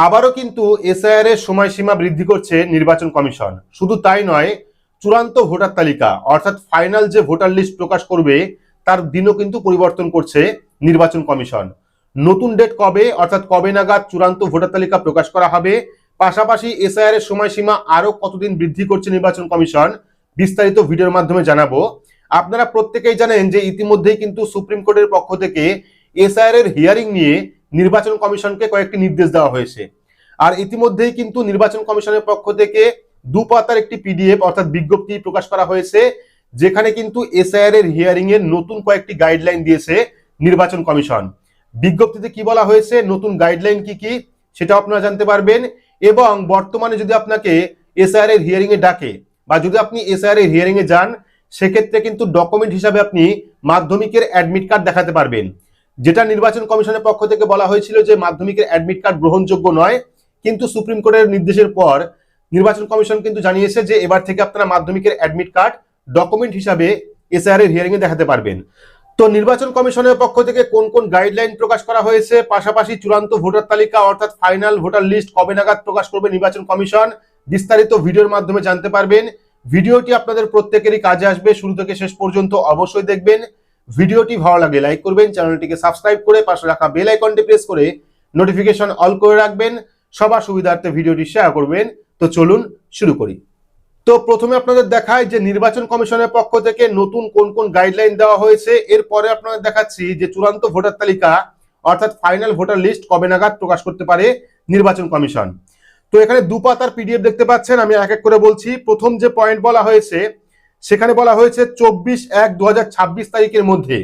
আবারও কিন্তু এসআইআর এর সময়সীমা বৃদ্ধি করছে নির্বাচন কমিশন। শুধু তাই নয়, চূড়ান্ত ভোটার তালিকা অর্থাৎ ফাইনাল যে ভোটার লিস্ট প্রকাশ করবে তার দিনও কিন্তু পরিবর্তন করছে নির্বাচন কমিশন। নতুন ডেট কবে অর্থাৎ কবে নাগাদ চূড়ান্ত ভোটার তালিকা প্রকাশ করা হবে, পাশাপাশি এসআইআর এর সময়সীমা আরো কতদিন বৃদ্ধি করছে নির্বাচন কমিশন, বিস্তারিত ভিডিওর মাধ্যমে জানাবো। আপনারা প্রত্যেকেই জানেন যে ইতিমধ্যেই কিন্তু সুপ্রিম কোর্টের পক্ষ থেকে এসআইআর এর হিয়ারিং নিয়ে নির্বাচন কমিশনকে কয়েকটি নির্দেশ দেওয়া হয়েছে। আর ইতিমধ্যেই কিন্তু নির্বাচন কমিশনের পক্ষ থেকে দুপাতার একটি পিডিএফ অর্থাৎ বিজ্ঞপ্তি প্রকাশ করা হয়েছে, যেখানে কিন্তু এসআইআর এর হিয়ারিং এর নতুন কয়েকটি গাইডলাইন দিয়েছে নির্বাচন কমিশন। বিজ্ঞপ্তিতে কি বলা হয়েছে, নতুন গাইডলাইন কি কি সেটা আপনারা জানতে পারবেন। এবং বর্তমানে যদি আপনাকে এসআইআর এর হিয়ারিং এ ডাকে বা যদি আপনি এসআইআর এর হিয়ারিং এ যান, সেক্ষেত্রে কিন্তু ডকুমেন্ট হিসাবে আপনি মাধ্যমিকের অ্যাডমিট কার্ড দেখাতে পারবেন। যেটা নির্বাচন কমিশনের পক্ষ থেকে বলা হয়েছিল যে মাধ্যমিকের অ্যাডমিট কার্ড গ্রহণযোগ্য নয়, কিন্তু সুপ্রিম কোর্টের নির্দেশের পর নির্বাচন কমিশন কিন্তু জানিয়েছে যে এবার থেকে আপনারা মাধ্যমিকের অ্যাডমিট কার্ড ডকুমেন্ট হিসাবে এসআইআর এর হিয়ারিং এ দেখাতে পারবেন। তো নির্বাচন কমিশনের পক্ষ থেকে কোন কোন গাইডলাইন প্রকাশ করা হয়েছে, পাশাপাশি চূড়ান্ত ভোটার তালিকা অর্থাৎ ফাইনাল ভোটার লিস্ট কবে নাগাদ প্রকাশ করবে নির্বাচন কমিশন, বিস্তারিত ভিডিওর মাধ্যমে জানতে পারবেন। ভিডিওটি আপনাদের প্রত্যেকেরই কাজে আসবে, শুরু থেকে শেষ পর্যন্ত অবশ্যই দেখবেন। ভিডিওটি ভালো লাগে লাইক করবেন, চ্যানেলটিকে সাবস্ক্রাইব করে পাশে রাখা বেল আইকনটি প্রেস করে নোটিফিকেশন অল করে রাখবেন, সবার সুবিধার্থে ভিডিওটি শেয়ার করবেন। তো চলুন শুরু করি। তো প্রথমে আপনাদের দেখায় যে নির্বাচন কমিশনের পক্ষ থেকে নতুন কোন কোন গাইডলাইন দেওয়া হয়েছে, এরপরে আপনাদের দেখাচ্ছি যে চূড়ান্ত ভোটার তালিকা অর্থাৎ ফাইনাল ভোটার লিস্ট কবে নাগাদ প্রকাশ করতে পারে নির্বাচন কমিশন। তো এখানে দুপাতার পিডিএফ দেখতে পাচ্ছেন, আমি এক এক করে বলছি। প্রথম যে পয়েন্ট বলা হয়েছে, সেখানে বলা হয়েছে 24/1/2026 তারিখের মধ্যে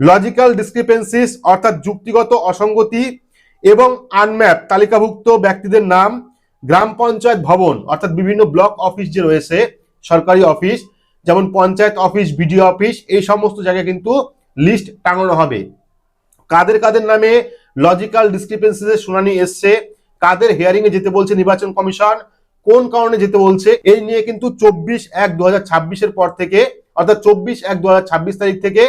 লজিক্যাল ডিসক্রিপেন্সিস অর্থাৎ যুক্তিগত অসঙ্গতি এবং আনম্যাপ তালিকাভুক্ত ব্যক্তিদের নাম গ্রাম পঞ্চায়েত ভবন অর্থাৎ বিভিন্ন ব্লক অফিস যে রয়েছে সরকারি অফিস, যেমন পঞ্চায়েত অফিস, বিডিও অফিস, এই সমস্ত জায়গায় কিন্তু লিস্ট টাঙানো হবে। কাদের কাদের নামে লজিক্যাল ডিসক্রিপেন্সিসের শুনানি এসছে, কাদের হিয়ারিং এ যেতে বলছে নির্বাচন কমিশন, কোন কারণে যেতে বলছে, এই নিয়ে কিন্তু 24/1/2026 এর পর থেকে অর্থাৎ 24/1/2026 তারিখ থেকে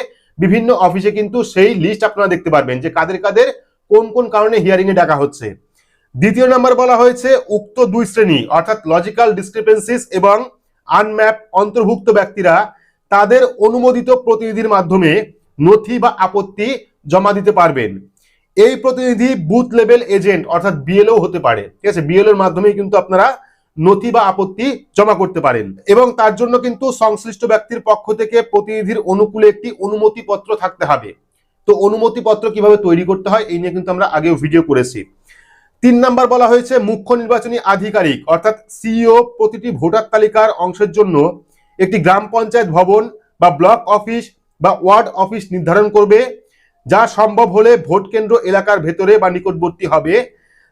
বিভিন্ন অফিসে কিন্তু সেই লিস্ট আপনারা দেখতে পারবেন যে কাদের কাদের কোন কোন কারণে হিয়ারিং এ ডাকা হচ্ছে। দ্বিতীয় নাম্বার বলা হয়েছে উক্ত দুই শ্রেণী অর্থাৎ লজিক্যাল ডিসক্রিপেন্সিস এবং আনম্যাপ অন্তর্ভুক্ত ব্যক্তিরা তাদের অনুমোদিত প্রতিনিধির মাধ্যমে নথি বা আপত্তি জমা দিতে পারবেন। এই প্রতিনিধি বুথ লেভেল এজেন্ট অর্থাৎ বিএলও হতে পারে, ঠিক আছে। বিএলও এর মাধ্যমে কিন্তু আপনারা নথি বা আপত্তি জমা করতে পারেন এবং তার জন্য কিন্তু সংশ্লিষ্ট ব্যক্তির পক্ষ থেকে প্রতিনিধির অনুকূলে একটি অনুমতি পত্র থাকতে হবে। তো অনুমতি পত্র কিভাবে তৈরি করতে হয় এই নিয়ে কিন্তু আমরা আগেও ভিডিও করেছি। 3 নাম্বার বলা হয়েছে মুখ্য নির্বাচনী আধিকারিক অর্থাৎ সিইও প্রতিটি ভোটার তালিকার অংশের জন্য একটি গ্রাম পঞ্চায়েত ভবন বা ব্লক অফিস বা ওয়ার্ড অফিস নির্ধারণ করবে, যা সম্ভব হলে ভোট কেন্দ্র এলাকার ভেতরে বা নিকটবর্তী হবে,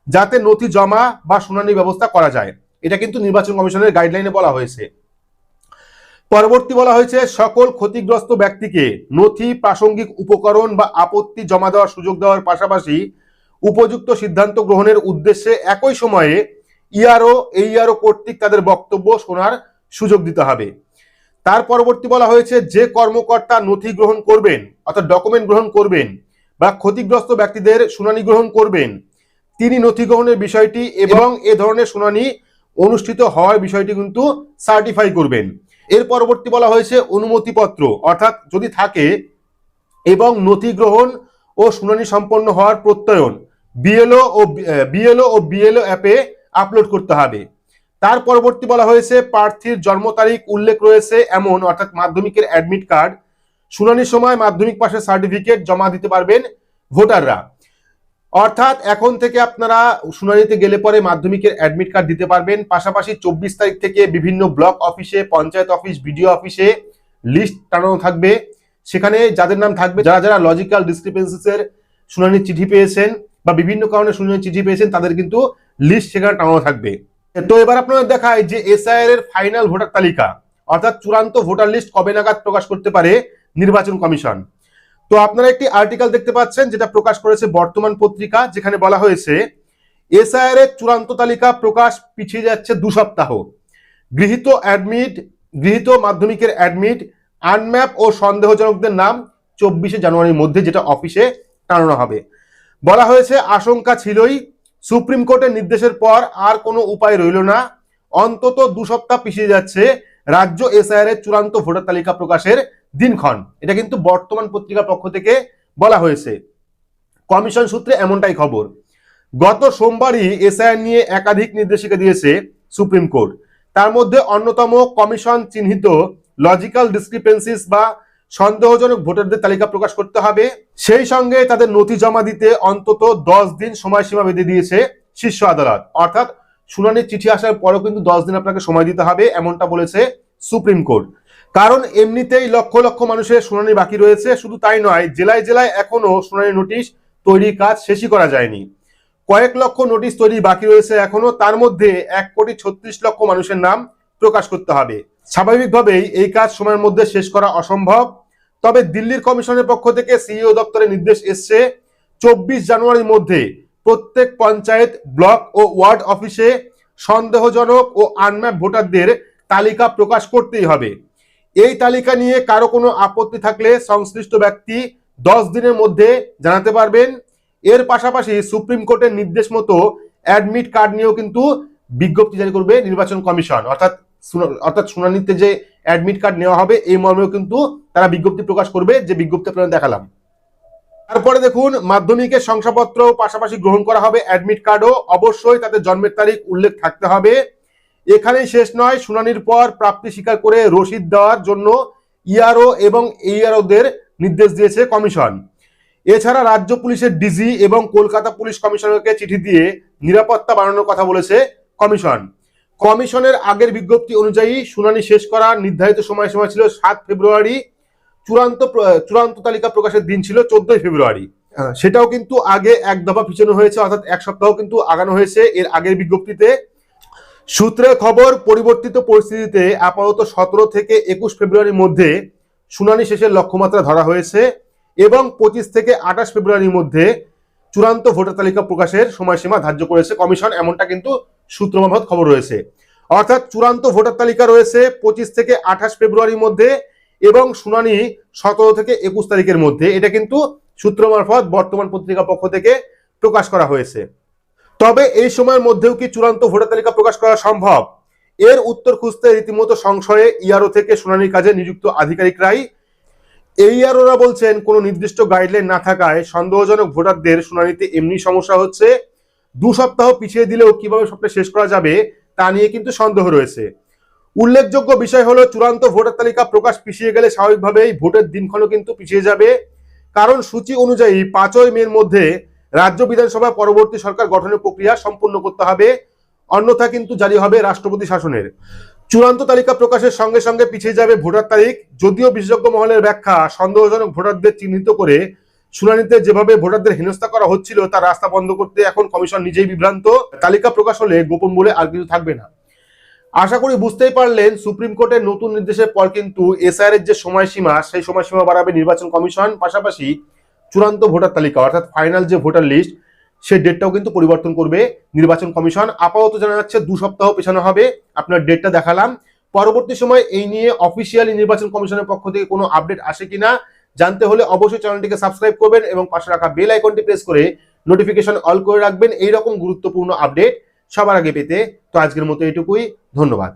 যাতে নথি জমা বা শুনানির ব্যবস্থা করা যায়। এটা কিন্তু নির্বাচন কমিশনের গাইডলাইনে বলা হয়েছে। পরবর্তী বলা হয়েছে সকল ক্ষতিগ্রস্ত ব্যক্তিকে নথি, প্রাসঙ্গিক উপকরণ বা আপত্তি জমা দেওয়ার সুযোগ দেওয়ার পাশাপাশি উপযুক্ত সিদ্ধান্ত গ্রহণের উদ্দেশ্যে একই সময়ে এইআরও কর্তৃক তাদের বক্তব্য শোনার সুযোগ দিতে হবে। তার পরবর্তী বলা হয়েছে যে কর্মকর্তা নথি গ্রহণ করবেন অর্থাৎ ডকুমেন্ট গ্রহণ করবেন বা ক্ষতিগ্রস্ত ব্যক্তিদের শুনানি গ্রহণ করবেন, তিনি নথি গ্রহণের বিষয়টি এবং এ ধরনের শুনানি অনুষ্ঠিত হওয়ার বিষয়টি কিন্তু সার্টিফাই করবেন। এর পরবর্তী বলা হয়েছে অনুমতিপত্র অর্থাৎ যদি থাকে এবং নথি গ্রহণ ও শুনানি সম্পন্ন হওয়ার প্রত্যয়ন বিএলও ও বিএলও অ্যাপে আপলোড করতে হবে। তার পরবর্তী বলা হয়েছে প্রার্থীর জন্ম তারিখ উল্লেখ রয়েছে এমন অর্থাৎ মাধ্যমিকের অ্যাডমিট কার্ড, শুনানির সময় মাধ্যমিক পাশের সার্টিফিকেট জমা দিতে পারবেন ভোটাররা। অর্থাৎ এখন থেকে আপনারা শুনানিতে গেলে পরে মাধ্যমিকের অ্যাডমিট কার্ড দিতে পারবেন। পাশাপাশি 24 তারিখ থেকে বিভিন্ন ব্লক অফিসে, পঞ্চায়েত অফিস, বিডিও অফিসে লিস্ট টানানো থাকবে। সেখানে যাদের নাম থাকবে, যারা যারা লজিক্যাল ডিসক্রিপেন্সিসের শুনানির চিঠি পেয়েছেন বা বিভিন্ন কারণে শুনানির চিঠি পেয়েছেন, তাদের কিন্তু লিস্ট সেখানে টানানো থাকবে। তো এবার আপনাদের দেখায় যে এসআইআর এর ফাইনাল ভোটার তালিকা অর্থাৎ চূড়ান্ত ভোটার লিস্ট কবে নাগাদ প্রকাশ করতে পারে নির্বাচন কমিশন। তো আপনারা একটি আর্টিকেল দেখতে পাচ্ছেন যেটা প্রকাশ করেছে বর্তমান পত্রিকা, যেখানে বলা হয়েছে এসআইআর এর চূড়ান্ত তালিকা প্রকাশ পিছিয়ে যাচ্ছে 2 সপ্তাহ। গৃহীত মাধ্যমিকের অ্যাডমিট, আনম্যাপ ও সন্দেহজনকদের নাম 24শে জানুয়ারির মধ্যে যেটা অফিসে টানানো হবে। বলা হয়েছে আশঙ্কা ছিলই সুপ্রিম কোর্টের নির্দেশের পর আর কোনো উপায় রইল না, অন্তত 2 সপ্তাহ পিছিয়ে যাচ্ছে রাজ্য এসআইআর এর চূড়ান্ত ভোটার তালিকা প্রকাশের দিনক্ষণ। এটা কিন্তু বর্তমান পত্রিকার পক্ষ থেকে বলা হয়েছে। কমিশন সূত্রে এমনটাই খবর। গত সোমবারই এসআইআর নিয়ে একাধিক নির্দেশিকা দিয়েছে সুপ্রিম কোর্ট। তার মধ্যে অন্যতম কমিশন চিহ্নিত লজিক্যাল ডিসক্রিপেন্সিস বা সন্দেহজনক ভোটারদের তালিকা প্রকাশ করতে হবে, সেই সঙ্গে তাদের নথি জমা দিতে অন্তত 10 দিন সময়সীমা বেঁধে দিয়েছে শীর্ষ আদালত। অর্থাৎ শুনানির চিঠি আসার পরেও কিন্তু 10 দিন আপনাকে সময় দিতে হবে, এমনটা বলেছে সুপ্রিম কোর্ট। কারণ এমনিতেই লক্ষ লক্ষ মানুষের শুনানি বাকি রয়েছে। শুধু তাই নয়, জেলায় জেলায় এখনো শুনানি নোটিশ তৈরির কাজ শেষই করা যায়নি। কয়েক লক্ষ নোটিশ তৈরি বাকি রয়েছে এখনো, তার মধ্যে 1,36,00,000 মানুষের নাম প্রকাশ করতে হবে। স্বাভাবিকভাবেই এই কাজ সময়ের মধ্যে শেষ করা অসম্ভব। তবে দিল্লির কমিশনের পক্ষ থেকে সিইও দপ্তরের নির্দেশ এসছে 24 জানুয়ারির মধ্যে প্রত্যেক পঞ্চায়েত, ব্লক ও ওয়ার্ড অফিসে সন্দেহজনক ও আনম্যাপ ভোটারদের তালিকা প্রকাশ করতেই হবে। এই তালিকা নিয়ে কারো কোনো আপত্তি থাকলে সংশ্লিষ্ট ব্যক্তি 10 দিনের মধ্যে জানাতে পারবেন। এর পাশাপাশি সুপ্রিম কোর্টের নির্দেশ মতো অ্যাডমিট কার্ড নিয়েও কিন্তু বিজ্ঞপ্তি জারি করবে নির্বাচন কমিশন। অর্থাৎ শুনানিতে যে অ্যাডমিট কার্ড নেওয়া হবে এই মর্মেও কিন্তু তারা বিজ্ঞপ্তি প্রকাশ করবে, যে বিজ্ঞপ্তি আপনারা দেখালাম। তারপরে দেখুন, মাধ্যমিকের শংসাপত্র পাশাপাশি গ্রহণ করা হবে অ্যাডমিট কার্ডও। অবশ্যই তাদের জন্মের তারিখ উল্লেখ থাকতে হবে। এখানেই শেষ নয়, শুনানির পর প্রাপ্তি স্বীকার করে রসিদ দেওয়ার জন্য ইআরও এবং এইআরওদের নির্দেশ দিয়েছে কমিশন। এছাড়া রাজ্য পুলিশের ডিজি এবং কলকাতা পুলিশ কমিশনারকে চিঠি দিয়ে নিরাপত্তা বাড়ানোর কথা বলেছে কমিশন। কমিশনের আগের বিজ্ঞপ্তি অনুযায়ী শুনানি শেষ করার নির্ধারিত সময়সীমা ছিল 7 ফেব্রুয়ারি, চূড়ান্ত তালিকা প্রকাশের দিন ছিল 14 ফেব্রুয়ারি। সেটাও কিন্তু আগে এক দফা পিছানো হয়েছে, অর্থাৎ এক সপ্তাহ কিন্তু আগানো হয়েছে এর আগের বিজ্ঞপ্তিতে। সূত্রে খবর, পরিবর্তিত পরিস্থিতিতে আপাতত 17 থেকে 21 ফেব্রুয়ারির মধ্যে শুনানি শেষের লক্ষ্যমাত্রা ধরা হয়েছে এবং 25 থেকে 28 ফেব্রুয়ারির মধ্যে চূড়ান্ত ভোটার তালিকা প্রকাশের সময়সীমা ধার্য করেছে কমিশন, এমনটা কিন্তু সূত্র মারফত খবর রয়েছে। অর্থাৎ চূড়ান্ত ভোটার তালিকা রয়েছে 25 থেকে 28 ফেব্রুয়ারির মধ্যে এবং শুনানি 17 থেকে 21 তারিখের মধ্যে। এটা কিন্তু সূত্র মারফত বর্তমান পত্রিকা পক্ষ থেকে প্রকাশ করা হয়েছে। তবে এই সময়ের মধ্যেও কি চূড়ান্ত ভোটার তালিকা প্রকাশ করা সম্ভব? এর উত্তর খুঁজতে রীতিমতো সংশয়ে ইআরও থেকে শুনানির কাজে নিযুক্ত আধিকারিকরাই। এইআরওরা বলছেন, কোনো নির্দিষ্ট গাইডলাইন না থাকায় সন্দেহজনক ভোটারদের শুনানিতে এমনি সমস্যা হচ্ছে। 2 সপ্তাহ পিছিয়ে দিলেও কিভাবে সবটা শেষ করা যাবে তা নিয়ে কিন্তু সন্দেহ রয়েছে। উল্লেখযোগ্য বিষয় হলো, চূড়ান্ত ভোটার তালিকা প্রকাশ পিছিয়ে গেলে স্বাভাবিকভাবেই ভোটের দিনক্ষণও কিন্তু পিছিয়ে যাবে। কারণ সূচি অনুযায়ী 5ই মের মধ্যে রাজ্য বিধানসভা পরবর্তী সরকার গঠনের প্রক্রিয়া সম্পূর্ণ করতে হবে, অন্যথা কিন্তু জারি হবে রাষ্ট্রপতি শাসনের। চূড়ান্ত তালিকা প্রকাশের সঙ্গে সঙ্গে পিছিয়ে যাবে ভোটার তারিখ। যদিও বিশেষজ্ঞ মহলের ব্যাখ্যা, সন্দেহজনক ভোটারদের চিহ্নিত করে শুনানিতে যেভাবে ভোটারদের হেনস্থা করা হচ্ছিল তার রাস্তা বন্ধ করতে এখন কমিশন নিজেই বিভ্রান্ত। তালিকা প্রকাশ হলে গোপন বলে আর কিছু থাকবে না। আশা করি বুঝতেই পারলেন, সুপ্রিম কোর্টের নতুন নির্দেশের পর কিন্তু এসআইআর এর যে সময়সীমা সেই সময়সীমা বাড়াবে নির্বাচন কমিশন। পাশাপাশি চূড়ান্ত ভোটার তালিকা অর্থাৎ ফাইনাল যে ভোটার লিস্ট সেই ডেটটাও কিন্তু পরিবর্তন করবে নির্বাচন কমিশন। আপাতত জানা যাচ্ছে 2 সপ্তাহ পেছানো হবে। আপনার ডেটটা দেখালাম। পরবর্তী সময় এই নিয়ে অফিসিয়ালি নির্বাচন কমিশনের পক্ষ থেকে কোনো আপডেট আসে কিনা জানতে হলে অবশ্যই চ্যানেলটিকে সাবস্ক্রাইব করবেন এবং পাশে রাখা বেল আইকনটি প্রেস করে নোটিফিকেশন অল করে রাখবেন এইরকম গুরুত্বপূর্ণ আপডেট সবার আগে পেতে। তো আজকের মতো এইটুকুই, ধন্যবাদ।